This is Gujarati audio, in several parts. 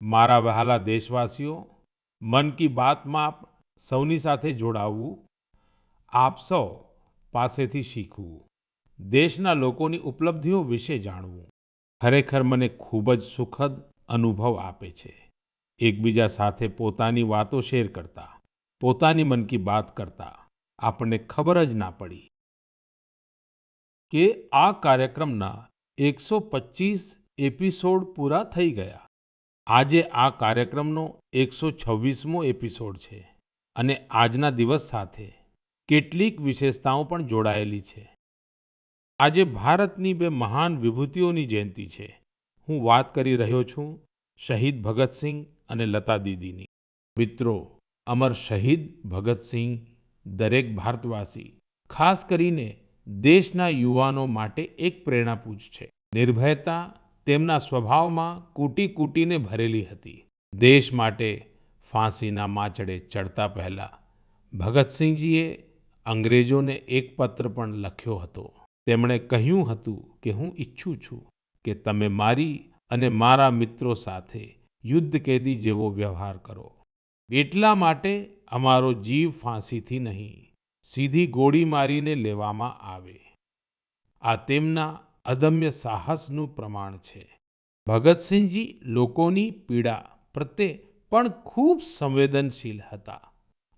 મારા વહાલા દેશવાસીઓ, મન કી બાતમાં આપ સૌની સાથે જોડાવવું, આપ સૌ પાસેથી શીખવું, દેશના લોકોની ઉપલબ્ધિઓ વિશે જાણવું ખરેખર મને ખૂબ જ સુખદ અનુભવ આપે છે। એકબીજા સાથે પોતાની વાતો શેર કરતા, પોતાની મન કી બાત કરતા આપણને ખબર જ ના પડી કે આ કાર્યક્રમના 125 એપિસોડ પૂરા થઈ ગયા। આજે આ કાર્યક્રમનો 126મો એપિસોડ છે અને આજના દિવસ સાથે કેટલીક વિશેષતાઓ પણ જોડાયેલી છે। આજે ભારતની બે મહાન વિભૂતિઓની જયંતિ છે। હું વાત કરી રહ્યો છું શહીદ ભગતસિંહ અને લતા દીદીની। મિત્રો, અમર શહીદ ભગતસિંહ દરેક ભારતવાસી, ખાસ કરીને દેશના યુવાનો માટે એક પ્રેરણાપુંજ છે। નિર્ભયતા તેમના સ્વભાવમાં કૂટી-કૂટીને ભરેલી હતી। દેશ માટે ફાંસીના માંચડે ચડતા પહેલા ભગતસિંહજીએ અંગ્રેજોને એક પત્ર પણ લખ્યો હતો। તેમણે કહ્યું હતું કે હું ઈચ્છું છું કે તમે મારી અને મારા મિત્રો સાથે યુદ્ધ કેદી જેવો વ્યવહાર કરો। એટલા માટે અમારો જીવ ફાંસીથી નહીં, સીધી ગોળી મારીને લેવામાં આવે। આ તેમના અદમ્ય સાહસનું પ્રમાણ છે। ભગતસિંહજી લોકોની પીડા પ્રત્યે પણ ખૂબ સંવેદનશીલ હતા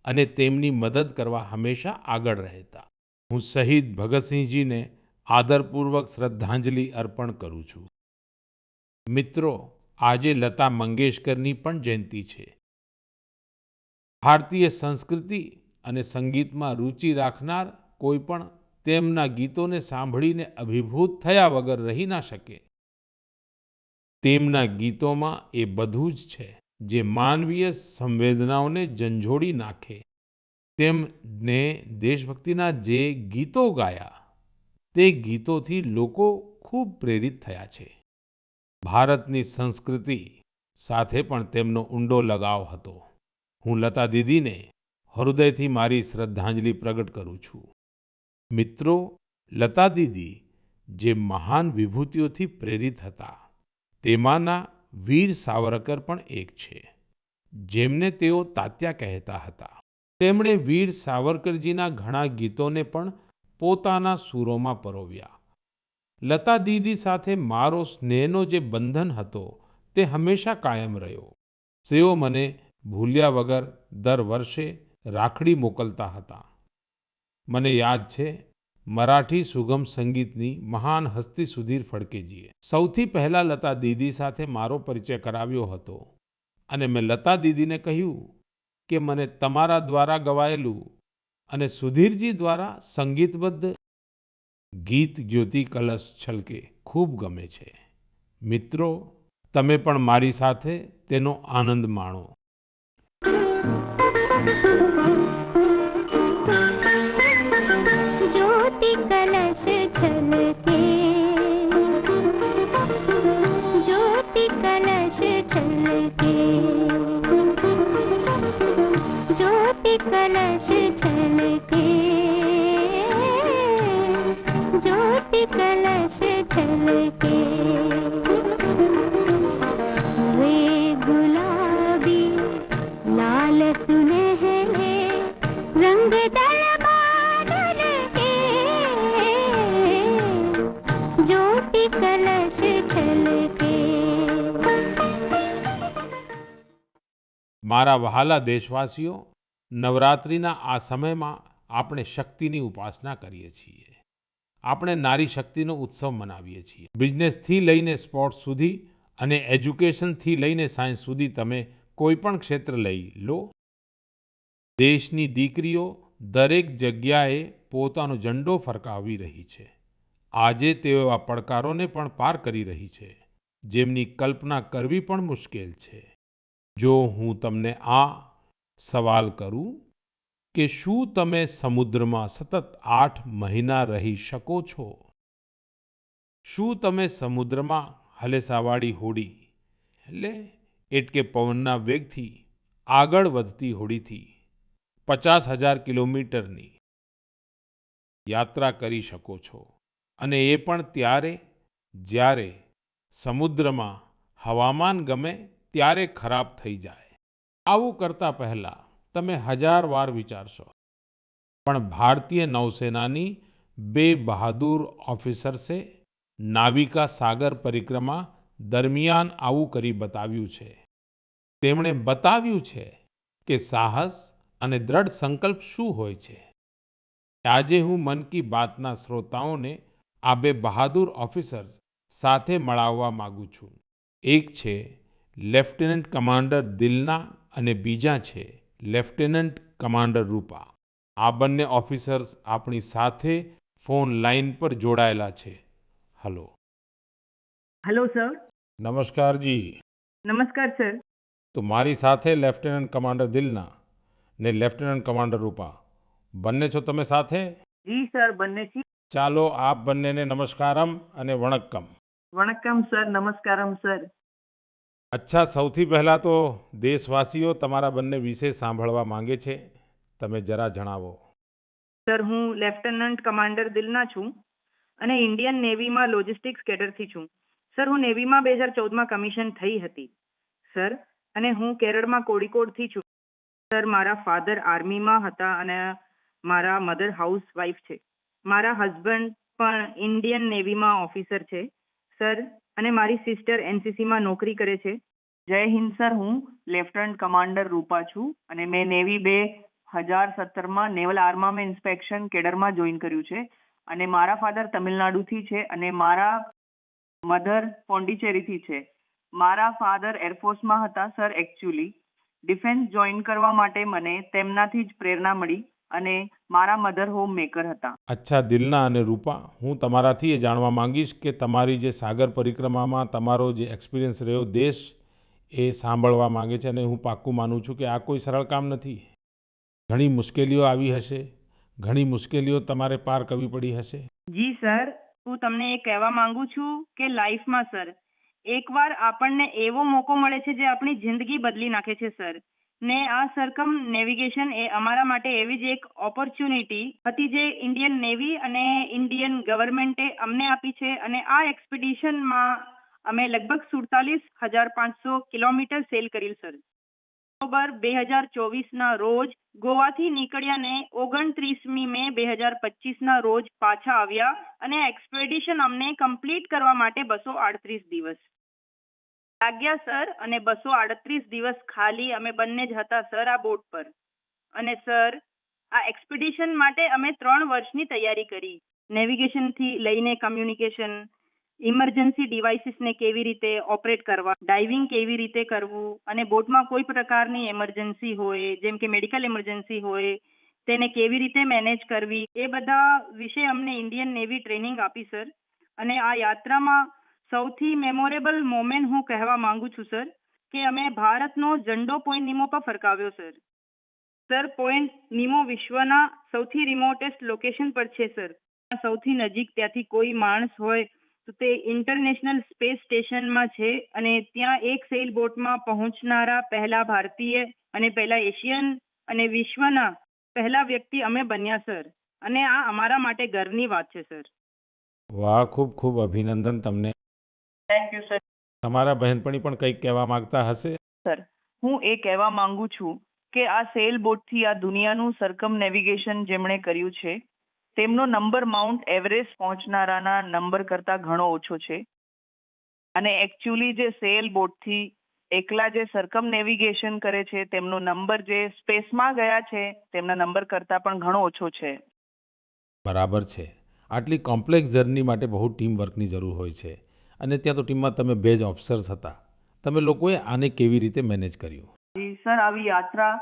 અને તેમની મદદ કરવા હંમેશા આગળ રહેતા। હું શહીદ ભગતસિંહજીને આદરપૂર્વક શ્રદ્ધાંજલિ અર્પણ કરું છું। મિત્રો, આજે લતા મંગેશકરની પણ જયંતિ છે। ભારતીય સંસ્કૃતિ અને સંગીતમાં રુચિ રાખનાર કોઈ પણ તેમના ગીતોને સાંભળીને અભિભૂત થયા વગર રહી ના શકે। તેમના ગીતોમાં એ બધું જ છે જે માનવીય સંવેદનાઓને ઝંઝોડી નાખે। તેમને દેશભક્તિના જે ગીતો ગાયા, તે ગીતોથી લોકો ખૂબ પ્રેરિત થયા છે। ભારતની સંસ્કૃતિ સાથે પણ તેમનો ઊંડો લગાવ હતો। હું લતા દીદીને હૃદયથી મારી શ્રદ્ધાંજલિ પ્રગટ કરું છું। મિત્રો, લતા દીદી જે મહાન વિભૂતિઓથી પ્રેરિત હતા, તેમાંના વીર સાવરકર પણ એક છે, જેમને તેઓ તાત્યા કહેતા હતા। તેમણે વીર સાવરકરજીના ઘણા ગીતોને પણ પોતાના સૂરોમાં પરોવ્યા। લતા દીદી સાથે મારો સ્નેહનો જે બંધન હતો, તે હંમેશા કાયમ રહ્યો। તેઓ મને ભૂલ્યા વગર દર વર્ષે રાખડી મોકલતા હતા। મને યાદ છે, મરાઠી સુગમ સંગીતની મહાન હસ્તી સુધીર ફડકેજીએ સૌથી પહેલા લતા દીદી સાથે મારો પરિચય કરાવ્યો હતો અને મેં લતા દીદીને કહ્યું કે મને તમારા દ્વારા ગવાયેલું અને સુધીરજી દ્વારા સંગીતબદ્ધ ગીત જ્યોતિ કલશ છલકે ખૂબ ગમે છે। મિત્રો, તમે પણ મારી સાથે તેનો આનંદ માણો। ज्योति कलश छलके, ज्योति कलश छलके, ज्योति कलश छलके, ज्योति कलश छलके। वे गुलाबी लाल सुनहरे रंग दल बादल के, ज्योति कलश छलके। મારા વહાલા દેશવાસીઓ, નવરાત્રિના આ સમયમાં આપણે શક્તિની ઉપાસના કરીએ છીએ। આપણે નારી શક્તિનો ઉત્સવ મનાવીએ છીએ। બિઝનેસથી લઈને સ્પોર્ટ્સ સુધી અને એજ્યુકેશનથી લઈને સાયન્સ સુધી તમે કોઈ પણ ક્ષેત્ર લઈ લો, દેશની દીકરીઓ દરેક જગ્યાએ પોતાનો ઝંડો ફરકાવી રહી છે। આજે તેઓ આ પડકારોને પણ પાર કરી રહી છે, જેમની કલ્પના કરવી પણ મુશ્કેલ છે। જો હું તમને આ સવાલ કરું કે શું તમે સમુદ્રમાં સતત 8 મહિના રહી શકો છો? શું તમે સમુદ્રમાં હલેસાવાળી હોડી એટલે કે પવનના વેગથી આગળ વધતી હોડીથી 50,000 કિલોમીટરની યાત્રા કરી શકો છો અને એ પણ ત્યારે જ્યારે સમુદ્રમાં હવામાન ગમે ત્યારે ખરાબ થઈ જાય? આવું કરતા પહેલા તમે 1000 વાર વિચારશો, પણ ભારતીય નૌસેનાની બે બહાદુર ઓફિસર્સે નાવિકા સાગર પરિક્રમા દરમિયાન આવું કરી બતાવ્યું છે. તેમણે બતાવ્યું છે કે સાહસ અને દ્રઢ સંકલ્પ શું હોય છે. આજે હું મન કી બાતના શ્રોતાઓને આ બે બહાદુર ઓફિસર્સ સાથે મળાવવા માંગુ છું. એક છે લેફ્ટનન્ટ કમાન્ડર દિલના અને બીજા છે લેફ્ટનન્ટ કમાન્ડર રૂપા. આ બંને ઓફિસર્સ આપણી સાથે ફોન લાઈન પર જોડાયેલા છે. હલો. Hello sir. નમસ્કાર જી. नमस्कार सर. તો મારી સાથે લેફ્ટનન્ટ કમાન્ડર દિલના ને લેફ્ટનન્ટ કમાન્ડર રૂપા બંને છો તમે સાથે? जी सर बनने छी. ચાલો આપ બંનેને નમસ્કારમ અને વણક્કમ. वणक्कम सर. नमस्कारम सर. અચ્છા, સૌથી પહેલા તો દેશવાસીઓ તમારા બંને વિશે સાંભળવા માંગે છે. તમે જરા જણાવો. સર હું લેફ્ટનન્ટ કમાન્ડર દિલના છું અને ઇન્ડિયન નેવીમાં લોજિસ્ટિક્સ કેડરથી છું. સર હું નેવીમાં 2014માં કમિશન થઈ હતી સર, અને હું કેરળમાં કોડિકોડથી છું. સર મારા ફાધર આર્મીમાં હતા અને મારા મધર હાઉસ વાઇફ છે. મારા હસબન્ડ પણ ઇન્ડિયન નેવીમાં ઓફિસર છે સર, અને મારી સિસ્ટર એનસીસીમાં નોકરી કરે છે. જય હિન્દ સર. હું લેફ્ટનન્ટ કમાન્ડર રૂપા છું અને મેં નેવી 2017માં નેવલ આર્મામાં ઇન્સ્પેક્શન કેડરમાં જોઈન કર્યું છે. અને મારા ફાધર તમિલનાડુથી છે અને મારા મધર પોંડિચેરીથી છે. મારા ફાધર એરફોર્સમાં હતા સર. એકચ્યુઅલી ડિફેન્સ જોઈન કરવા માટે મને તેમનાથી જ પ્રેરણા મળી અને મારા મધર હોમ મેકર હતા. અચ્છા દિલના અને રૂપા, હું તમારાથી એ જાણવા માંગીશ કે તમારી જે સાગર પરિક્રમામાં તમારો જે એક્સપિરિયન્સ રહ્યો, દેશ એ સાંભળવા માંગે છે. અને હું પાક્કું માનું છું કે આ કોઈ સરળ કામ નથી. ઘણી મુશ્કેલીઓ આવી હશે, ઘણી મુશ્કેલીઓ તમારે પાર કરવી પડી હશે. જી સર, હું તમને એ કહેવા માંગુ છું કે લાઈફમાં સર એકવાર આપણને એવો મોકો મળે છે જે આપણી જિંદગી બદલી નાખે છે સર. ને આ સરકમ નેવિગેશન એ અમારા માટે એવી જ એક ઓપોર્ચ્યુનિટી હતી જે ઇન્ડિયન નેવી અને ઇન્ડિયન ગવર્મેન્ટે અમને આપી છે. અને આ એક્સપિડિશનમાં અમે લગભગ 47,500 કિલોમીટર સેલ કરેલ સર. ઓક્ટોબર 2024ના રોજ ગોવાથી નીકળ્યા ને 29મી મે 2025ના રોજ પાછા આવ્યા, અને એક્સપેડિશન અમને કમ્પ્લીટ કરવા માટે 238 દિવસ લાગ્યા સર. અને 238 દિવસ ખાલી અમે બંને જ હતા સર આ બોટ પર. અને સર આ એક્સપેડિશન માટે અમે 3 વર્ષની તૈયારી કરી. નેવિગેશનથી લઈને કમ્યુનિકેશન, ઇમરજન્સી ડિવાઇસીસને કેવી રીતે ઓપરેટ કરવા, ડાઇવિંગ કેવી રીતે કરવું, અને બોટમાં કોઈ પ્રકારની એમરજન્સી હોય જેમ કે મેડિકલ એમરજન્સી હોય તેને કેવી રીતે મેનેજ કરવી, એ બધા વિશે અમને ઇન્ડિયન નેવી ટ્રેનિંગ આપી સર. અને આ યાત્રામાં સૌથી મેમોરેબલ મોમેન્ટ હું કહેવા માંગુ છું સર કે અમે ભારતનો ઝંડો પોઈન્ટ નિમો પર ફરકાવ્યો સર. સર પોઈન્ટ નિમો વિશ્વના સૌથી રિમોટેસ્ટ લોકેશન પર છે સર. સૌથી નજીક ત્યાંથી કોઈ માણસ હોય તો તે ઇન્ટરનેશનલ સ્પેસ સ્ટેશનમાં છે, અને ત્યાં એક સેલ બોટમાં પહોંચનારા પહેલા ભારતીય અને પહેલા એશિયન અને વિશ્વના પહેલા વ્યક્તિ અમે બન્યા સર. અને આ અમારા માટે ગર્વની વાત છે સર. વાહ, ખૂબ ખૂબ અભિનંદન તમને. Thank you sir. તમારા બહેનપણી પણ કંઈક કહેવા માંગતા હશે. સર હું એ કહેવા માંગુ છું કે આ સેલ બોટથી આ દુનિયાનું સરકમ નેવિગેશન જેમણે કર્યું છે તેમનો નંબર માઉન્ટ એવરેસ્ટ પહોંચનારાના નંબર કરતાં ઘણો ઓછો છે. અને એકચ્યુઅલી જે સેલ બોટથી એકલા જે સરકમ નેવિગેશન કરે છે તેમનો નંબર જે સ્પેસમાં ગયા છે તેમના નંબર કરતાં પણ ઘણો ઓછો છે. બરાબર છે. આટલી કોમ્પ્લેક્સ જર્ની માટે બહુ ટીમ વર્કની જરૂર હોય છે. અને ત્યાં તો ટીમમાં તમે બે જ ઓફિસર્સ હતા. તમે લોકોએ આને કેવી રીતે મેનેજ કર્યું? જી સર, આવી યાત્રા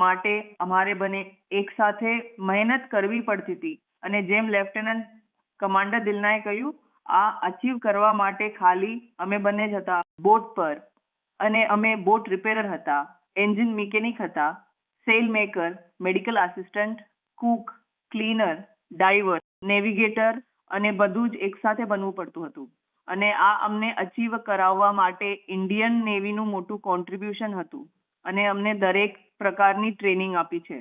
માટે અમારે બને એક સાથે મહેનત કરવી પડતી હતી. અને જેમ લેફ્ટનન્ટ કમાન્ડર દિલનાએ કહ્યું, આ અચીવ કરવા માટે ખાલી અમે બંને જ હતા બોટ પર. અને અમે બોટ રિપેરર હતા, એન્જિન મિકેનિક હતા, cell maker, medical assistant, Cook, cleaner, diver, navigator અને બધું જ એકસાથે બનવું પડતું હતું. અને આ અમને અચીવ કરાવવા માટે ઇન્ડિયન નેવીનું મોટું કોન્ટ્રીબ્યુશન હતું અને અમને દરેક પ્રકારની ટ્રેનિંગ આપી છે.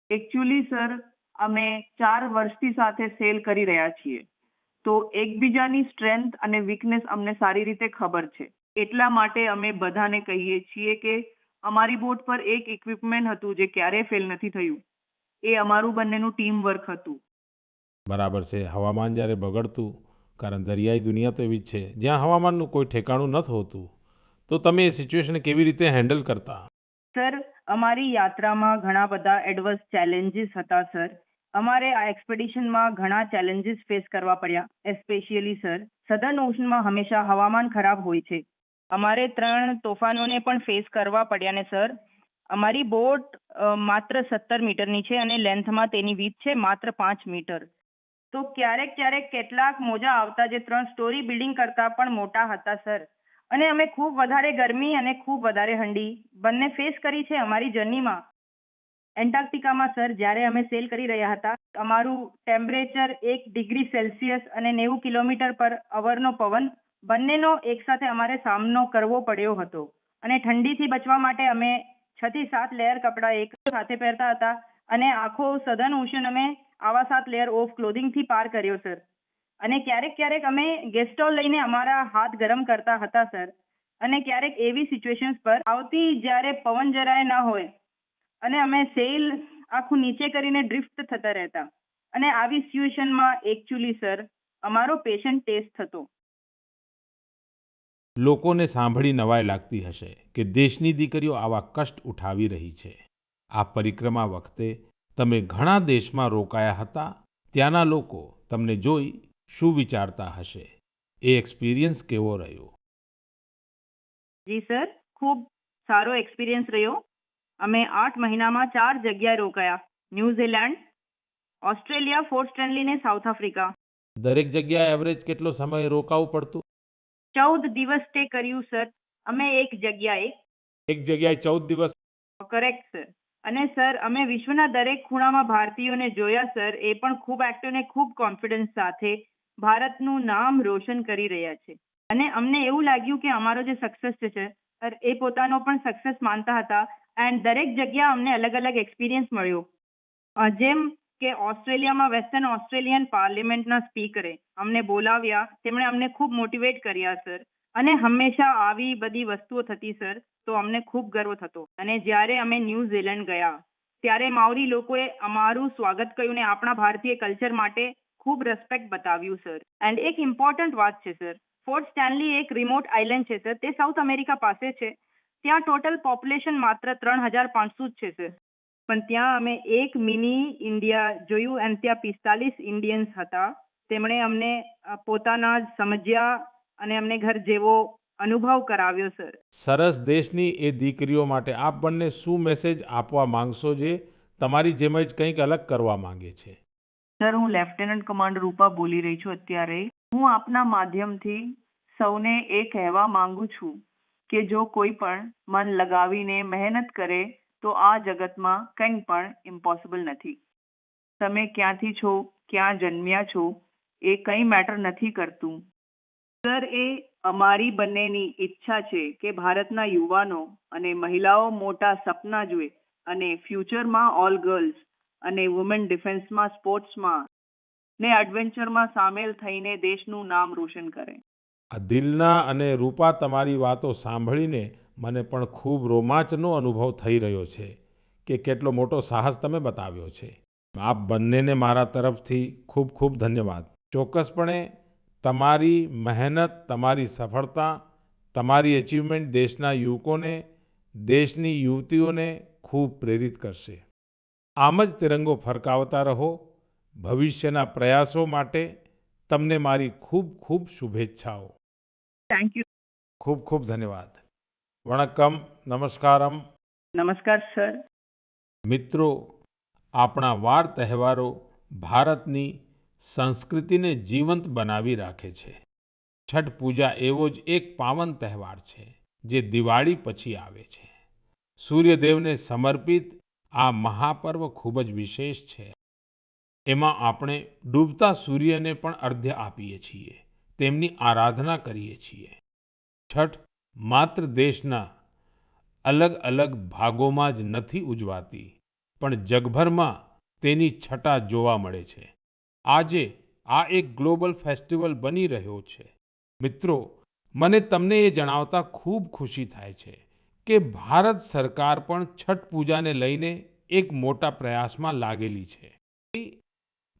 એકચ્યુઅલી સર, અમે 4 વર્ષથી સાથે સેલ કરી રહ્યા છીએ, તો એકબીજાની સ્ટ્રેન્થ અને વીકનેસ અમને સારી રીતે ખબર છે. એટલા માટે અમે બધાને કહીએ છીએ કે અમારી બોટ પર એક ઇક્વિપમેન્ટ હતું જે ક્યારેય ફેલ નથી થયું. એ અમારું બંનેનું ટીમ વર્ક હતું. બરાબર છે. હવામાન જ્યારે બગડતું, કારણ દરિયાઈ દુનિયા તો એવી જ છે જ્યાં હવામાનનું કોઈ ઠેકાણું નથી હોતું, તો તમે એ સિચ્યુએશનને કેવી રીતે હેન્ડલ કરતા? સર, અમારી યાત્રામાં ઘણા બધા એડવર્સ ચેલેન્જીસ હતા સર. અમારે આ એક્સપેડિશનમાં ઘણા ચેલેન્જીસ ફેસ કરવા પડ્યા. એસ્પેશિયલી સર, સધર્ન ઓશનમાં હંમેશા હવામાન ખરાબ હોય છે. અમારે 3 તોફાનોને પણ ફેસ કરવા પડ્યા ને સર. અમારી બોટ માત્ર 17 મીટરની છે અને લેન્થમાં તેની વીથ છે માત્ર 5 મીટર. તો ક્યારેક ક્યારેક કેટલાક મોજા આવતા જે 3 સ્ટોરી બિલ્ડિંગ કરતાં પણ મોટા હતા સર. અને અમે ખૂબ વધારે ગરમી અને ખૂબ વધારે ઠંડી બંને ફેસ કરી છે અમારી જર્નીમાં. એન્ટાર્કટિકામાં સર, જ્યારે અમે સેલ કરી રહ્યા હતા, અમારું ટેમ્પરેચર 1 ડિગ્રી સેલ્સિયસ અને 90 કિલોમીટર પર અવરનો પવન બંનેનો એકસાથે અમારે સામનો કરવો પડ્યો હતો. અને ઠંડીથી બચવા માટે અમે 6 થી 7 લેયર કપડાં એક સાથે પહેરતા હતા અને આખો સધર્ન ઓશન અમે આવા 7 લેયર ઓફ ક્લોધિંગથી પાર કર્યો સર. અને ક્યારેક ક્યારેક અમે ગેસ્ટોલ લઈને અમારા હાથ ગરમ કરતા હતા સર. અને ક્યારેક એવી સિચ્યુએશન્સ પર આવતી જ્યારે પવન જરાય ના હોય અને અમે સેલ આખું નીચે કરીને ડ્રિફ્ટ થતા રહેતા. અને આવી સિચ્યુએશનમાં એકચ્યુઅલી સર અમારો પેશન્ટ ટેસ્ટ થતો. લોકોને સાંભળી નવાઈ લાગતી હશે કે દેશની દીકરીઓ આવા કષ્ટ ઉઠાવી રહી છે. આ પરિક્રમા વખતે તમે ઘણા દેશમાં રોકાયા હતા. ત્યાંના લોકો તમને જોઈ શું વિચારતા હશે? એ એક્સપિરિયન્સ કેવો રહ્યો? જી સર, ખૂબ સારો એક્સપિરિયન્સ રહ્યો. અમે 8 મહિનામાં 4 જગ્યાએ રોકાયા. ન્યૂઝીલેન્ડ, ઓસ્ટ્રેલિયા, ફોર્ટ સ્ટેનલી ને સાઉથ આફ્રિકા. દરેક જગ્યાએ એવરેજ કેટલો સમય રોકાવું પડતું? 14 દિવસ સ્ટે કર્યું સર અમે એક જગ્યાએ. એક જગ્યાએ 14 દિવસ? Correct sir. અને સર, અમે વિશ્વના દરેક ખૂણામાં ભારતીયોને જોયા સર. એ પણ ખૂબ એક્ટિવ ને ખૂબ કોન્ફિડન્સ સાથે ભારતનું નામ રોશન કરી રહ્યા છે. અને અમને એવું લાગ્યું કે અમારો જે સક્સેસ છે સર, એ પોતાનો પણ સક્સેસ માનતા હતા. એન્ડ દરેક જગ્યા અમને અલગ અલગ એક્સપિરિયન્સ મળ્યો. જેમ કે ઓસ્ટ્રેલિયામાં વેસ્ટર્ન ઓસ્ટ્રેલિયન પાર્લિમેન્ટના સ્પીકરે અમને બોલાવ્યા. તેમણે અમને ખૂબ મોટિવેટ કર્યા સર. અને હંમેશા આવી બધી વસ્તુઓ થતી સર, તો અમને ખૂબ ગર્વ થતો. અને જ્યારે અમે ન્યૂઝીલેન્ડ ગયા ત્યારે માઓરી લોકોએ અમારું સ્વાગત કર્યું ને આપણા ભારતીય કલ્ચર માટે ખૂબ રિસ્પેક્ટ બતાવ્યું સર. એન્ડ એક ઇમ્પોર્ટન્ટ વાત છે સર, ફોર્ટ સ્ટેનલી એક રિમોટ આઇલેન્ડ છે સર. તે સાઉથ અમેરિકા પાસે છે. ત્યાં ટોટલ પોપ્યુલેશન માત્ર 3500 જ છે સર. પણ ત્યાં અમે એક મિની ઇન્ડિયા જોયું અને ત્યાં 45 ઇન્ડિયન્સ હતા. તેમણે અમને પોતાના જ સમજ્યા અને અમને ઘર જેવો અનુભવ કરાવ્યો સર. સરસ. દેશની એ દીકરીઓ માટે આપ બંને શું મેસેજ આપવા માંગશો જે તમારી જેમ જ કંઈક અલગ કરવા માંગે છે? સર, હું લેફ્ટનન્ટ કમાન્ડર રૂપા બોલી રહી છું અત્યારે. હું આપના માધ્યમથી સૌને એ કહેવા માંગુ છું કે જો કોઈ પણ મન લગાવીને મહેનત કરે તો આ જગતમાં કંઈ પણ ઇમ્પોસિબલ નથી. તમે ક્યાંથી છો, ક્યાં જન્મ્યા છો, એ કંઈ મેટર નથી કરતું. સર, એ અમારી બંનેની ઈચ્છા છે કે ભારતના યુવાનો અને મહિલાઓ મોટા સપના જુએ અને ફ્યુચરમાં ઓલ ગર્લ્સ અને વુમેન ડિફેન્સમાં, સ્પોર્ટ્સમાં ને એડવેન્ચરમાં સામેલ થઈને દેશનું નામ રોશન કરે. આ દિલના અને રૂપા, તમારી વાતો સાંભળીને મને પણ ખૂબ રોમાંચનો અનુભવ થઈ રહ્યો છે કે કેટલો મોટો સાહસ તમે બતાવ્યો છે. આપ બંનેને મારા તરફથી ખૂબ ખૂબ ધન્યવાદ. ચોક્કસપણે તમારી મહેનત, તમારી સફળતા, તમારી અચીવમેન્ટ દેશના યુવકોને, દેશની યુવતીઓને ખૂબ પ્રેરિત કરશે. આમ જ તિરંગો ફરકાવતા રહો. ભવિષ્યના પ્રયાસો માટે તમને મારી ખૂબ ખૂબ શુભેચ્છાઓ. Thank you. ખૂબ ખૂબ ધન્યવાદ. વણક્કમ, નમસ્કારમ. નમસ્કાર સર. મિત્રો, આપણા વાર તહેવારો ભારતની સંસ્કૃતિને જીવંત બનાવી રાખે છે. છઠ પૂજા એવો જ એક પાવન તહેવાર છે જે દિવાળી પછી આવે છે. સૂર્યદેવને સમર્પિત આ મહાપર્વ ખૂબ જ વિશેષ છે. એમાં આપણે ડૂબતા સૂર્યને પણ અર્ઘ્ય આપીએ છીએ, તેમની આરાધના કરીએ છીએ. છઠ માત્ર દેશના અલગ-અલગ ભાગોમાં જ નથી ઉજવાતી, પણ જગભરમાં તેની છટા જોવા મળે છે. આજે આ એક ગ્લોબલ ફેસ્ટિવલ બની રહ્યો છે. મિત્રો, મને તમને એ જણાવતા ખૂબ ખુશી થાય છે કે ભારત સરકાર પણ છઠ પૂજાને લઈને એક મોટા પ્રયાસમાં લાગેલી છે.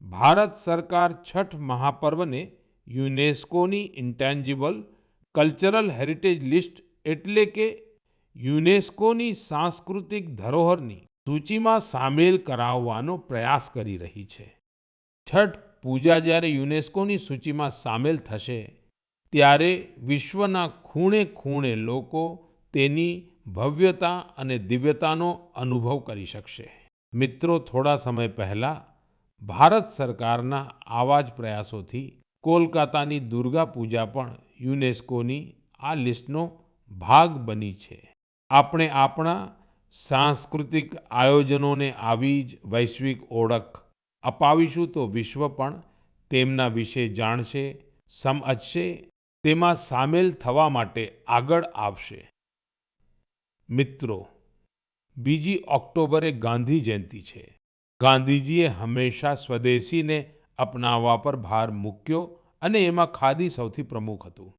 ભારત સરકાર છઠ મહાપર્વને યુનેસ્કોની ઇન્ટેન્જિબલ કલ્ચરલ હેરિટેજ લિસ્ટ એટલે કે યુનેસ્કોની સાંસ્કૃતિક ધરોહરની સૂચિમાં સામેલ કરાવવાનો પ્રયાસ કરી રહી છે. છઠ પૂજા જ્યારે યુનેસ્કોની સૂચિમાં સામેલ થશે, ત્યારે વિશ્વના ખૂણે-ખૂણે લોકો તેની ભવ્યતા અને દિવ્યતાનો અનુભવ કરી શકશે. મિત્રો, થોડા સમય પહેલા ભારત સરકારના આવા જ પ્રયાસોથી કોલકાતાની દુર્ગા પૂજા પણ યુનેસ્કોની આ લિસ્ટનો ભાગ બની છે. આપણે આપણા સાંસ્કૃતિક આયોજનોને આવી જ વૈશ્વિક ઓળખ અપાવીશું તો વિશ્વ પણ તેમના વિશે જાણશે, સમજશે, તેમાં સામેલ થવા માટે આગળ આવશે. મિત્રો, 2 ઓક્ટોબરે ગાંધી જયંતિ છે. ગાંધીજીએ હંમેશા સ્વદેશીને અપનાવવા પર ભાર મૂક્યો અને એમાં ખાદી સૌથી પ્રમુખ હતું.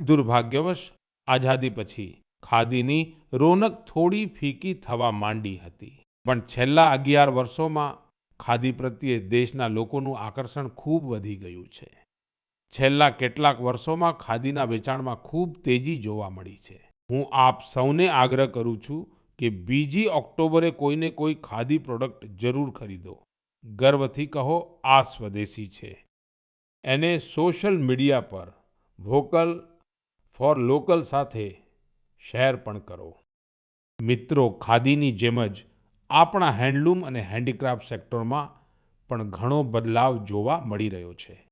દુર્ભાગ્યવશ આઝાદી પછી ખાદીની રોનક થોડી ફીકી થવા માંડી હતી. પણ છેલ્લા 11 વર્ષોમાં ખાદી પ્રત્યે દેશના લોકોનું આકર્ષણ ખૂબ વધી ગયું છે. છેલ્લા કેટલાક વર્ષોમાં ખાદીના વેચાણમાં ખૂબ તેજી જોવા મળી છે. હું આપ સૌને આગ્રહ કરું છું કે 2 ઓક્ટોબરે કોઈને કોઈ ખાદી પ્રોડક્ટ જરૂર ખરીદો. ગર્વથી કહો, આ સ્વદેશી છે. એને સોશિયલ મીડિયા પર વોકલ ફોર લોકલ સાથે શેર પણ કરો. મિત્રો, ખાદીની જેમ જ આપણા હેન્ડલૂમ અને હેન્ડીક્રાફ્ટ સેક્ટરમાં પણ ઘણો બદલાવ જોવા મળી રહ્યો છે.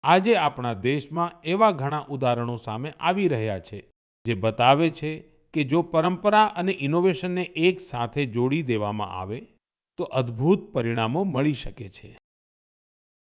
આજે આપણા દેશમાં એવા ઘણા ઉદાહરણો સામે આવી રહ્યા છે જે બતાવે છે કે જો પરંપરા અને ઇનોવેશનને એક સાથે જોડી દેવામાં આવે તો અદ્ભુત પરિણામો મળી શકે છે.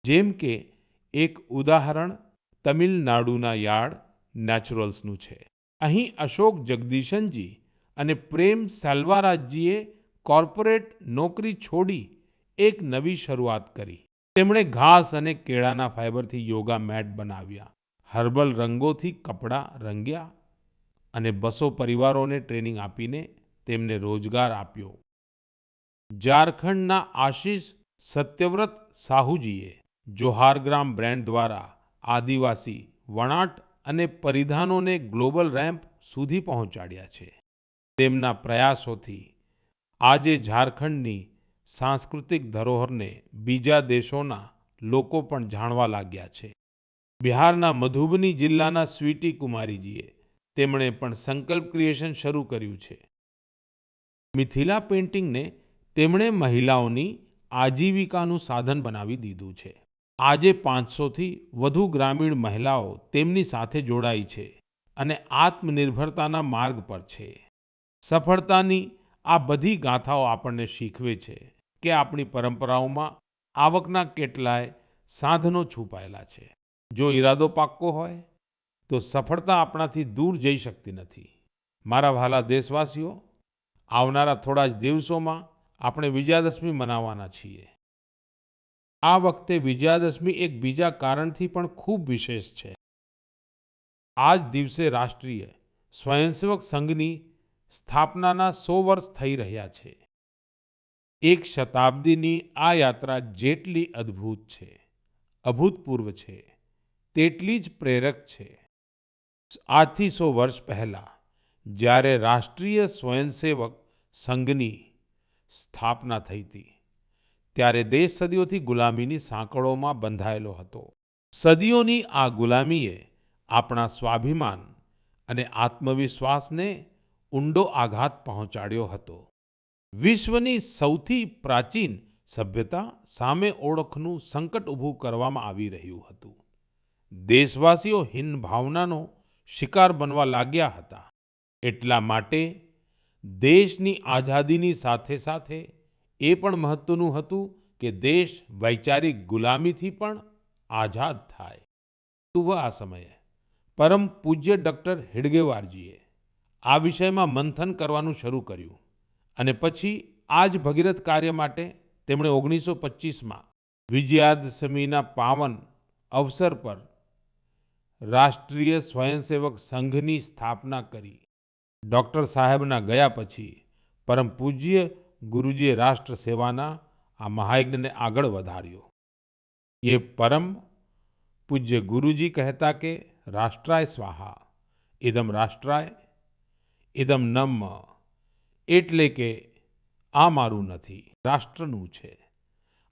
જેમ કે એક ઉદાહરણ તમિલનાડુના યાર્ડ નેચરલ્સનું છે. અહીં અશોક જગદીશનજી અને પ્રેમ સેલ્વારાજજીએ કોર્પોરેટ નોકરી છોડી એક નવી શરૂઆત કરી. તેમણે ઘાસ અને કેળાના ફાઇબરથી યોગા મેટ બનાવ્યા, હર્બલ રંગોથી કપડાં રંગ્યા અને 200 પરિવારોને ટ્રેનિંગ આપીને તેમને રોજગાર આપ્યો. ઝારખંડના આશીષ સત્યવ્રત સાહુજીએ જોહાર ગ્રામ બ્રાન્ડ દ્વારા આદિવાસી વણાટ અને પરિધાનોને ગ્લોબલ રેમ્પ સુધી પહોંચાડ્યા છે. તેમના પ્રયાસોથી આજે ઝારખંડની સાંસ્કૃતિક ધરોહરને બીજા દેશોના લોકો પણ જાણવા લાગ્યા છે. બિહારના મધુબની જિલ્લાના સ્વીટી કુમારીજીએ તેમણે પણ સંકલ્પ ક્રિએશન શરૂ કર્યું છે. મિથિલા પેઇન્ટિંગને તેમણે મહિલાઓની આજીવિકાનું સાધન બનાવી દીધું છે. આજે 500 થી વધુ ગ્રામીણ મહિલાઓ તેમની સાથે જોડાઈ છે અને આત્મનિર્ભરતાના માર્ગ પર છે. સફળતાની આ બધી ગાથાઓ આપણને શીખવે છે કે આપણી પરંપરાઓમાં આવકના કેટલાય સાધનો છુપાયેલા છે. જો ઈરાદો પાક્કો હોય તો સફળતા આપણાથી દૂર જઈ શકતી નથી. મારા વહાલા દેશવાસીઓ, આવનારા થોડા જ દિવસોમાં આપણે વિજયાદશમી મનાવવાના છીએ. આ વખતે વિજયાદશમી એક બીજા કારણથી પણ ખૂબ વિશેષ છે. આ જ દિવસે રાષ્ટ્રીય સ્વયંસેવક સંઘની સ્થાપનાના 100 વર્ષ થઈ રહ્યા છે. એક શતાબ્દીની આ યાત્રા જેટલી અદ્ભુત છે, અભૂતપૂર્વ છે, તેટલી જ પ્રેરક છે. આજથી 100 વર્ષ પહેલા જ્યારે રાષ્ટ્રીય સ્વયંસેવક સંઘની સ્થાપના થઈ હતી, ત્યારે દેશ સદીઓથી ગુલામીની સાંકળોમાં બંધાયેલો હતો. સદીઓની આ ગુલામીએ આપણા સ્વાભિમાન અને આત્મવિશ્વાસને ઊંડો આઘાત પહોંચાડ્યો હતો. વિશ્વની સૌથી પ્રાચીન સભ્યતા સામે ઓળખનું સંકટ ઊભું કરવામાં આવી રહ્યું હતું. દેશવાસીઓ હીન ભાવનાનો શિકાર બનવા લાગ્યા હતા. એટલા માટે દેશની આઝાદીની સાથે સાથે એ પણ મહત્વનું હતું કે દેશ વૈચારિક ગુલામીથી પણ આઝાદ થાય. આ સમયે પરમ પૂજ્ય ડોક્ટર હેડગેવારજીએ આ વિષયમાં મંથન કરવાનું શરૂ કર્યું અને પછી આ જ ભગીરથ કાર્ય માટે તેમણે 1925માં વિજયાદશમીના પાવન અવસર પર રાષ્ટ્રીય સ્વયંસેવક સંઘની સ્થાપના કરી. ડોક્ટર સાહેબના ગયા પછી પરમ પૂજ્ય ગુરુજીએ રાષ્ટ્ર સેવાના આ મહાયજ્ઞને આગળ વધાર્યો. ये परम पूज्य गुरुजी कहता के राष्ट्राय स्वाहा इदम राष्ट्राय इदम नम એટલે કે આ મારું નથી, રાષ્ટ્રનું છે.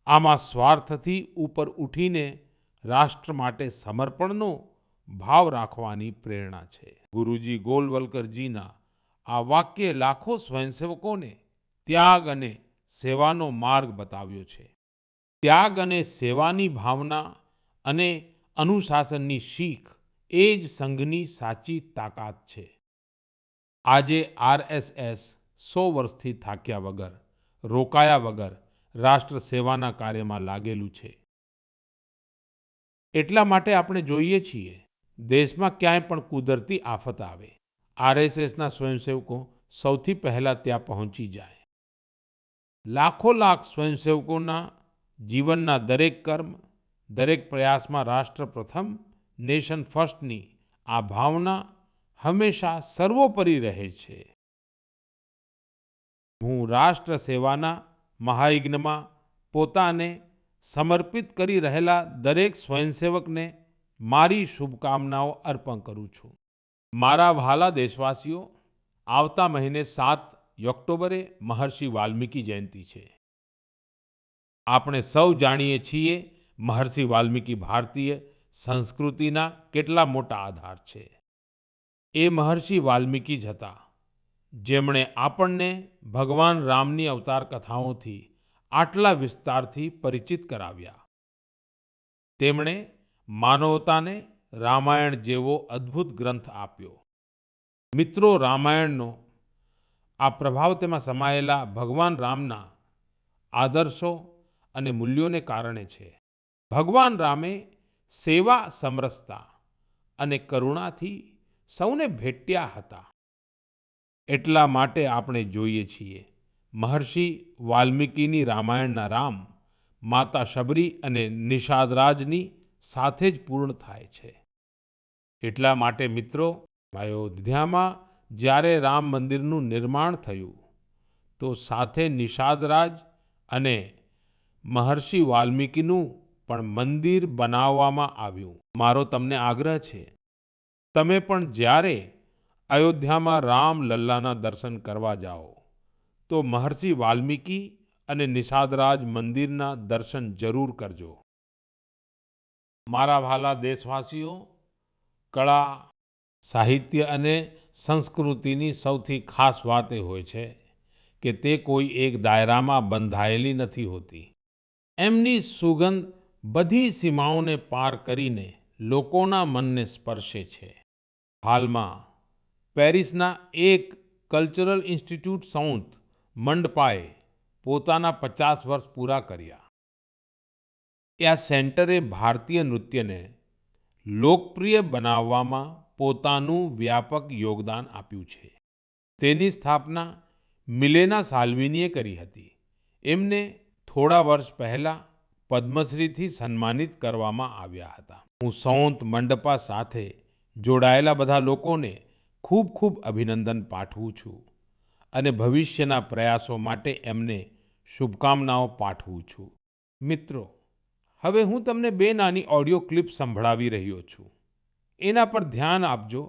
આમાં સ્વાર્થથી ઉપર ઉઠીને રાષ્ટ્ર માટે સમર્પણનો ભાવ રાખવાની પ્રેરણા છે. ગુરુજી ગોલવલકરજીના આ વાક્ય લાખો સ્વયંસેવકોને ત્યાગ અને સેવાનો માર્ગ બતાવ્યો છે. ત્યાગ અને સેવાની ભાવના અને અનુશાસનની શીખ એ જ સંઘની સાચી તાકાત છે. આજે આરએસએસ 100 વર્ષથી થાક્યા વગર, રોકાયા વગર રાષ્ટ્ર સેવાના કાર્યમાં લાગેલું છે. એટલા માટે આપણે જોઈએ છીએ દેશમાં ક્યાંય પણ કુદરતી આફત આવે, આરએસએસના સ્વયંસેવકો સૌથી પહેલા ત્યાં પહોંચી જાય. લાખો લાખ સ્વયંસેવકોના જીવનના દરેક કર્મ, દરેક પ્રયાસમાં રાષ્ટ્ર પ્રથમ, નેશન ફર્સ્ટની આ ભાવના હંમેશા સર્વોપરી રહે છે. હું રાષ્ટ્ર સેવાના મહાયજ્ઞમાં પોતાને સમર્પિત કરી રહેલા દરેક સ્વયંસેવકને મારી શુભકામનાઓ અર્પણ કરું છું. મારા વહાલા દેશવાસીઓ, આવતા મહિને 7 ઓક્ટોબરે મહર્ષિ વાલ્મીકી જયંતિ છે. આપણે સૌ જાણીએ છીએ મહર્ષિ વાલ્મીકી ભારતીય સંસ્કૃતિના કેટલા મોટા આધાર છે. એ મહર્ષિ વાલ્મીકી જ હતા જેમણે આપણને ભગવાન રામની અવતાર કથાઓથી આટલા વિસ્તારથી પરિચિત કરાવ્યા. તેમણે માનવતાને રામાયણ જેવો અદ્ભુત ગ્રંથ આપ્યો. મિત્રો, રામાયણનો આ પ્રભાવ તેમાં સમાયેલા ભગવાન રામના આદર્શો અને મૂલ્યોને કારણે છે. ભગવાન રામે સેવા, સમરસતા અને કરુણાથી સૌને ભેટ્યા હતા. એટલા માટે આપણે જોઈએ છીએ મહર્ષિ વાલ્મીકીની રામાયણના રામ માતા શબરી અને નિષાદરાજની સાથે જ પૂર્ણ થાય છે. એટલા માટે મિત્રો, અયોધ્યામાં જ્યારે રામ મંદિરનું નિર્માણ થયું તો સાથે નિષાદરાજ અને મહર્ષિ વાલ્મીકીનું પણ મંદિર બનાવવામાં આવ્યું. મારો તમને આગ્રહ છે, તમે પણ જ્યારે અયોધ્યામાં રામ લલ્લાના દર્શન કરવા જાઓ તો મહર્ષિ વાલ્મીકી અને નિષાદરાજ મંદિરના દર્શન જરૂર કરજો. મારા વહાલા દેશવાસીઓ, કળા, સાહિત્ય અને સંસ્કૃતિની સૌથી ખાસ વાત એ હોય છે કે તે કોઈ એક દાયરામાં બંધાયેલી નથી હોતી. એમની સુગંધ બધી સીમાઓને પાર કરીને લોકોના મનને સ્પર્શે છે. હાલમાં પેરિસના એક કલ્ચરલ ઇન્સ્ટિટ્યૂટ સાઉથ મંડપાએ પોતાના 50 વર્ષ પૂરા કર્યા. આ સેન્ટરે ભારતીય નૃત્યને લોકપ્રિય બનાવવામાં પોતાનું વ્યાપક યોગદાન આપ્યું છે. તેની સ્થાપના મિલેના સાલ્વિનીએ કરી હતી. એમને થોડા વર્ષ પહેલા પદ્મશ્રીથી સન્માનિત કરવામાં આવ્યા હતા. હું સાઉથ મંડપા સાથે જોડાયેલા બધા લોકોને ખૂબ ખૂબ અભિનંદન પાઠવું છું અને ભવિષ્યના પ્રયાસો માટે એમને શુભકામનાઓ પાઠવું છું. મિત્રો, હવે હું તમને 2 નાની ઓડિયો ક્લિપ સંભળાવી રહ્યો છું. એના પર ધ્યાન આપજો.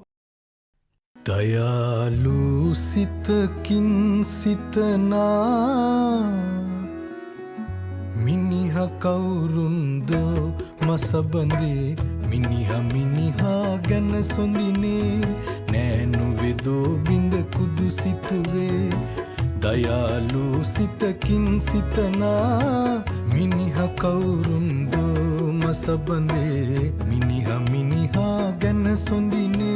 दयालु सित किन सितना मिनिहा कौरुंदो मसबंदे मिनिहा मिनिहा गन सोंदिने नैनु वेदो बिंद कुदु सितुवे दयालु सित किन सितना मिनिहा कौरुंदो मसबंदे मिनिहा मिनिहा गन सोंदिने.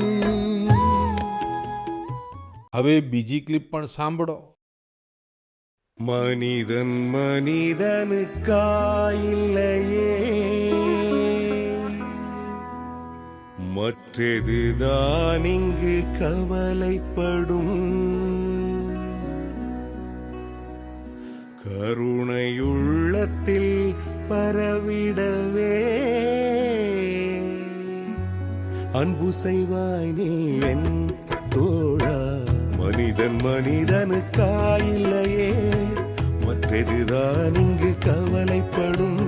હવે બીજી ક્લિપ પણ સાંભળો. மனிதன் மனிதனுக்காயில்லையே மற்றதுதான் இங்கு கவலைப்படும் கருணையுள்ளத்தில் பரவிடவே அன்பு செய்வாய் நீ என் தோழா மனிதன் மனிதனுக்காயில்லையே மற்றதுதான் இங்கு கவலைப்படும்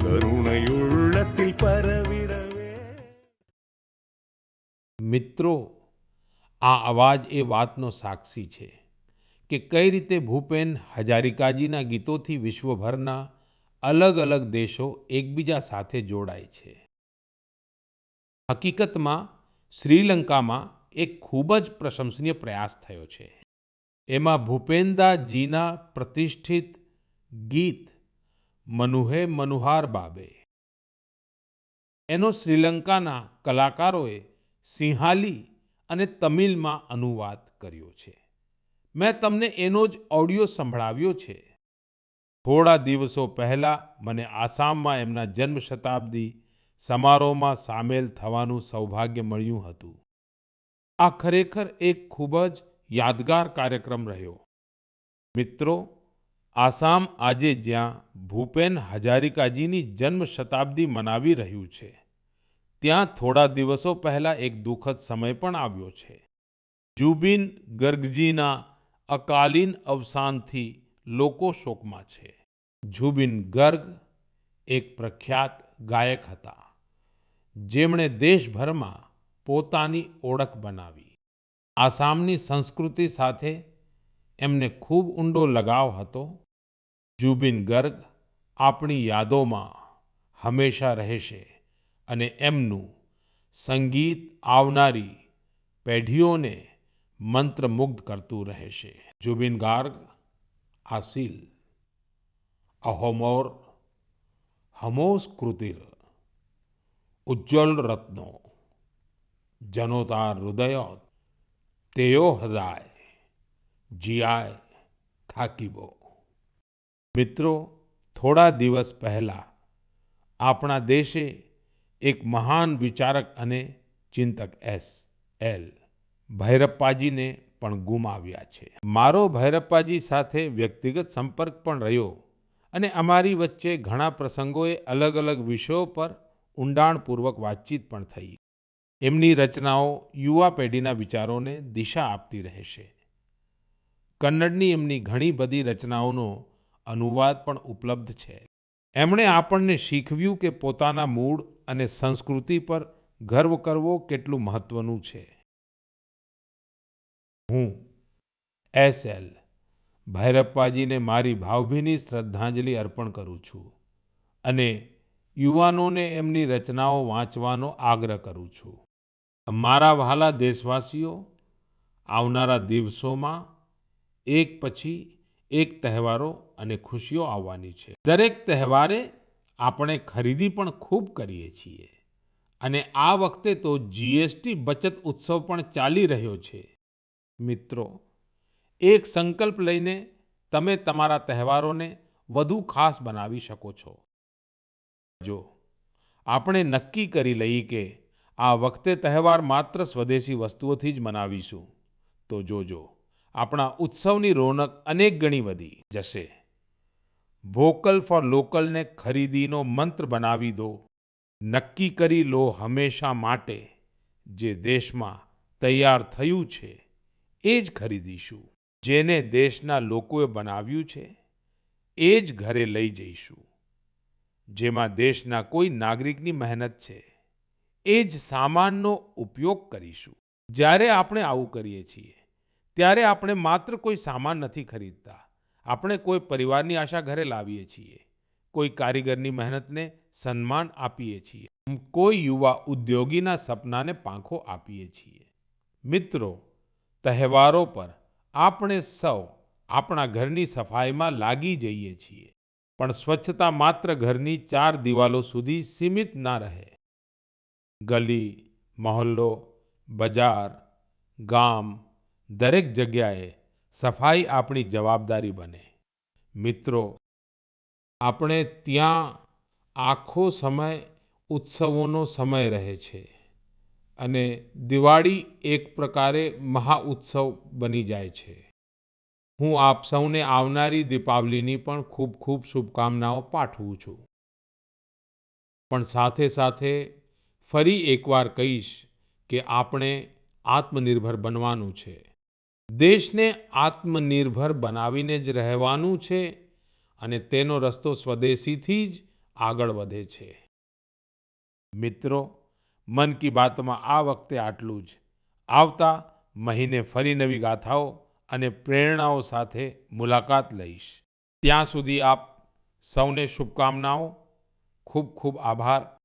கருணையுள்ளத்தில் பரவிடவே. મિત્રો, આ અવાજ એ વાતનો સાક્ષી છે કે કઈ રીતે ભૂપેન હજારિકાજીના ગીતોથી વિશ્વભરના અલગ અલગ દેશો એકબીજા સાથે જોડાય છે. હકીકતમાં શ્રીલંકામાં એક ખૂબ જ પ્રશંસનીય પ્રયાસ થયો છે. એમાં ભૂપેન્દાજીના પ્રતિષ્ઠિત ગીત મનુહે મનુહાર બાબે એનો શ્રીલંકાના કલાકારોએ સિંહાલી અને તમિલમાં અનુવાદ કર્યો છે. મેં તમને એનો જ ઓડિયો સંભળાવ્યો છે. થોડા દિવસો પહેલા મને આસામમાં એમના જન્મ શતાબ્દી સમારોહમાં સામેલ થવાનું સૌભાગ્ય મળ્યું હતું. આ ખરેખર એક ખૂબ જ યાદગાર કાર્યક્રમ રહ્યો. મિત્રો, આસામ આજે જ્યાં ભૂપેન હજારિકાજીની જન્મ શતાબ્દી મનાવી રહ્યું છે, ત્યાં થોડા દિવસો પહેલા એક દુઃખદ સમય પણ આવ્યો છે. જુબિન ગર્ગજીના અકાલીન અવસાનથી લોકો શોકમાં છે. જુબિન ગર્ગ એક પ્રખ્યાત ગાયક હતા, જેમણે દેશભરમાં પોતાની ઓળખ બનાવી. આસામની સંસ્કૃતિ સાથે એમને ખૂબ ઊંડો લગાવ હતો. જુબિન ગર્ગ આપણી યાદોમાં હંમેશા રહેશે અને એમનું સંગીત આવનારી પેઢીઓને મંત્રમુગ્ધ કરતું રહેશે. જુબિન ગાર્ગ આસિલ અહોમોર હમોસ કૃતિર ઉજ્જવલ રત્નો જનોતાર હૃદયોત તેયો હદાય જીયાય થાકીબો. મિત્રો, થોડા દિવસ પહેલા આપણા દેશે એક મહાન વિચારક અને ચિંતક એલ ભૈરપ્પાજીને પણ ગુમાવ્યા છે. મારો ભૈરપ્પાજી સાથે વ્યક્તિગત સંપર્ક પણ રહ્યો અને અમારી વચ્ચે ઘણા પ્રસંગોએ અલગ અલગ વિષયો પર ઊંડાણપૂર્વક વાતચીત પણ થઈ. એમની રચનાઓ યુવા પેઢીના વિચારોને દિશા આપતી રહેશે. કન્નડની એમની ઘણી બધી રચનાઓનો અનુવાદ પણ ઉપલબ્ધ છે. એમણે આપણને શીખવ્યું કે પોતાના મૂળ અને સંસ્કૃતિ પર ગર્વ કરવો કેટલું મહત્વનું છે. હું એલ ભૈરપ્પાજીને મારી ભાવભીની શ્રદ્ધાંજલિ અર્પણ કરું છું અને યુવાનોને એમની રચનાઓ વાંચવાનો આગ્રહ કરું છું. મારા વહાલા દેશવાસીઓ, આવનારા દિવસોમાં એક પછી એક તહેવારો અને ખુશીઓ આવવાની છે. દરેક તહેવારે આપણે ખરીદી પણ ખૂબ કરીએ છીએ અને આ વખતે તો જીએસટી બચત ઉત્સવ પણ ચાલી રહ્યો છે. મિત્રો, એક સંકલ્પ લઈને તમે તમારા તહેવારોને વધુ ખાસ બનાવી શકો છો. જો આપણે નક્કી કરી લઈએ કે આ વખતે તહેવાર માત્ર સ્વદેશી વસ્તુઓથી જ મનાવીશું, તો જોજો આપણા ઉત્સવની રોનક અનેક ગણી વધી જશે. વોકલ ફોર લોકલને ખરીદીનો મંત્ર બનાવી દો. નક્કી કરી લો હંમેશા માટે જે દેશમાં તૈયાર થયું છે એ જ ખરીદીશું. જેને દેશના લોકોએ બનાવ્યું છે એ જ ઘરે લઈ જઈશું. જેમાં દેશના કોઈ નાગરિકની મહેનત છે એ જ સામાનનો ઉપયોગ કરીશું. જ્યારે આપણે આવું કરીએ છીએ ત્યારે આપણે માત્ર કોઈ સામાન નથી ખરીદતા, આપણે કોઈ પરિવારની આશા ઘરે લાવીએ છીએ, કોઈ કારીગરની મહેનતને સન્માન આપીએ છીએ, કોઈ યુવા ઉદ્યોગીના સપનાને પાંખો આપીએ છીએ. મિત્રો, તહેવારો પર આપણે સૌ આપણા ઘરની સફાઈમાં લાગી જઈએ છીએ, પણ સ્વચ્છતા માત્ર ઘરની 4 દિવાલો સુધી સીમિત ના રહે. ગલી, મહોલ્લો, બજાર, ગામ, દરેક જગ્યાએ સફાઈ આપણી જવાબદારી બને. મિત્રો, આપણે ત્યાં આખો સમય ઉત્સવોનો સમય રહે છે અને દિવાળી એક પ્રકારે મહાઉત્સવ બની જાય છે. હું આપ સૌને આવનારી દીપાવલીની પણ ખૂબ ખૂબ શુભકામનાઓ પાઠવું છું. પણ સાથે સાથે ફરી એકવાર કહીશ કે આપણે આત્મનિર્ભર બનવાનું છે. દેશને આત્મનિર્ભર બનાવીને જ રહેવાનું છે અને તેનો રસ્તો સ્વદેશીથી જ આગળ વધે છે. મિત્રો, મન કી બાતમાં આ વખતે આટલું જ. આવતા મહિને ફરી નવી ગાથાઓ અને પ્રેરણાઓ સાથે મુલાકાત લઈશ. ત્યાં સુધી આપ સૌને શુભકામનાઓ. ખૂબ ખૂબ આભાર.